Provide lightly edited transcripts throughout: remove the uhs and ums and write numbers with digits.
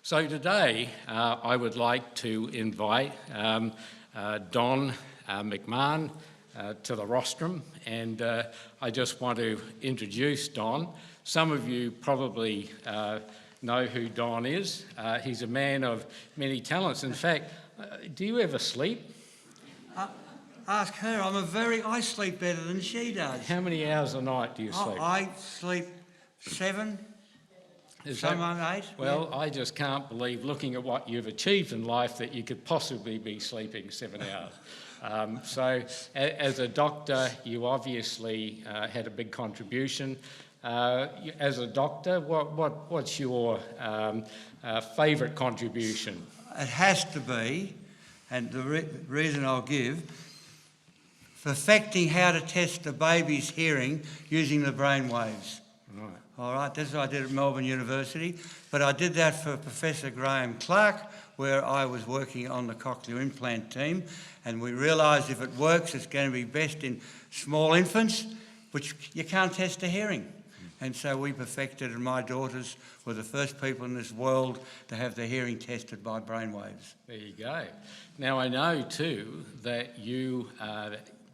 So today I would like to invite Don McMahon to the rostrum, and I just want to introduce Don. Some of you probably know who Don is. He's a man of many talents. In fact, do you ever sleep? Ask her. I sleep better than she does. How many hours a night do you sleep? I sleep 7. Some on 8. Well, yeah. I just can't believe, looking at what you've achieved in life, that you could possibly be sleeping 7 hours. So, as a doctor, you obviously had a big contribution. As a doctor, what's your favourite contribution? It has to be, and the reason I'll give, perfecting how to test a baby's hearing using the brain waves. Right. All right, that's what I did at Melbourne University, but I did that for Professor Graham Clark, where I was working on the cochlear implant team, and we realised if it works, it's going to be best in small infants, which you can't test a hearing. And so we perfected, and my daughters were the first people in this world to have their hearing tested by brainwaves. There you go. Now, I know too that you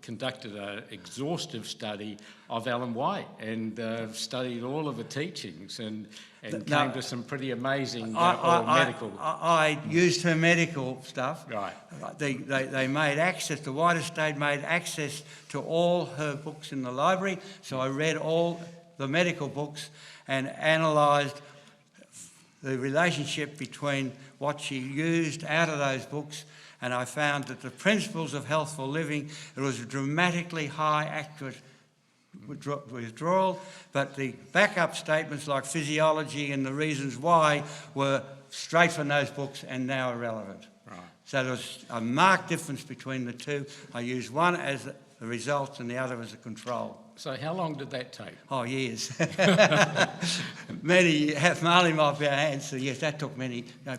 conducted an exhaustive study of Ellen White and studied all of the teachings and came to some pretty amazing medical... I used her medical stuff. Right. They made access, the White Estate made access to all her books in the library, so I read all the medical books and analysed the relationship between what she used out of those books, and I found that the principles of healthful living, it was a dramatically high accurate withdrawal, but the backup statements like physiology and the reasons why were straight from those books and now irrelevant. Right. So there was a marked difference between the two. I used one as the result and the other as a control. So how long did that take? Oh, years. Many, Marley might be our answer. Yes, that took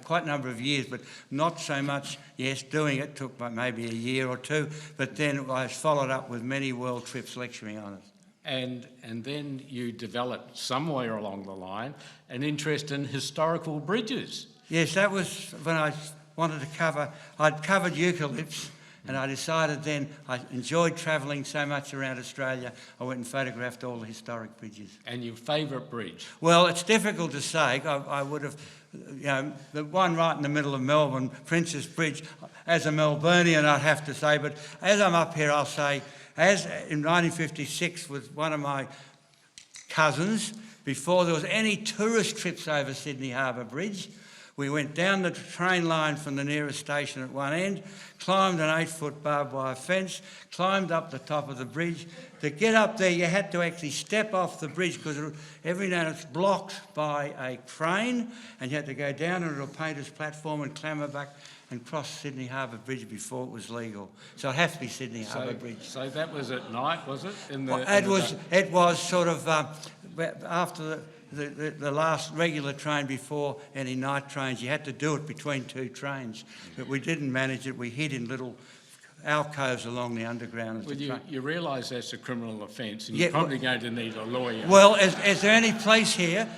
quite a number of years, but not so much, yes, doing it took maybe a year or two, but then I was followed up with many world trips lecturing on it. And then you developed somewhere along the line an interest in historical bridges. Yes, that was when I wanted to cover, I'd covered eucalypts, and I decided then I enjoyed travelling so much around Australia, I went and photographed all the historic bridges. And your favourite bridge? Well, it's difficult to say. I would have, the one right in the middle of Melbourne, Princess Bridge, as a Melburnian I'd have to say, but as I'm up here I'll say, as in 1956 with one of my cousins, before there was any tourist trips over Sydney Harbour Bridge, we went down the train line from the nearest station at one end, climbed an 8-foot barbed wire fence, climbed up the top of the bridge. To get up there, you had to actually step off the bridge because every now and then it's blocked by a crane, and you had to go down onto a painter's platform and clamber back and cross Sydney Harbour Bridge before it was legal. So it has to be Sydney Harbour Bridge. So that was at night, was it? It was sort of after the last regular train before any night trains. You had to do it between two trains, but we didn't manage it. We hid in little alcoves along the underground. Well, you realise that's a criminal offence, and you're probably going to need a lawyer. Well, is there any place here?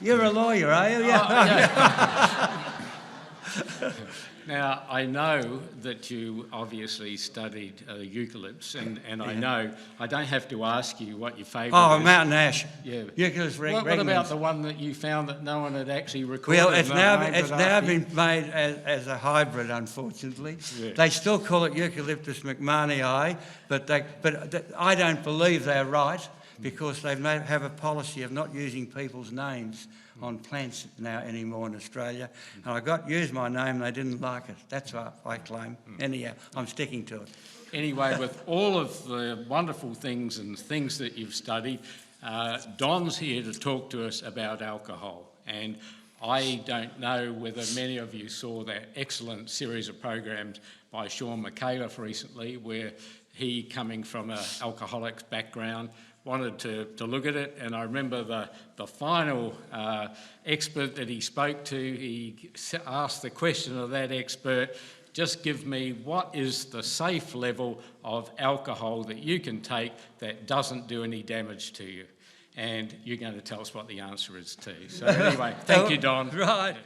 You're a lawyer, are you? Yeah. Now, I know that you obviously studied eucalypts, and I know I don't have to ask you what your favourite is. Oh, mountain ash. Yeah. Eucalyptus What about the one that you found that no one had actually recorded? Well, it's now been made as a hybrid, unfortunately. Yeah. They still call it Eucalyptus McMahonii, but I don't believe they're right, because they have a policy of not using people's names on plants now anymore in Australia. And I used my name and they didn't like it. That's what I claim. Anyhow, I'm sticking to it. Anyway, with all of the wonderful things and things that you've studied, Don's here to talk to us about alcohol. And I don't know whether many of you saw that excellent series of programs by Sean McAuliffe recently, where he, coming from an alcoholic's background, wanted to look at it, and I remember the final expert that he spoke to, he asked the question of that expert, just give me what is the safe level of alcohol that you can take that doesn't do any damage to you. And you're going to tell us what the answer is too. So anyway, thank you, Don. Right.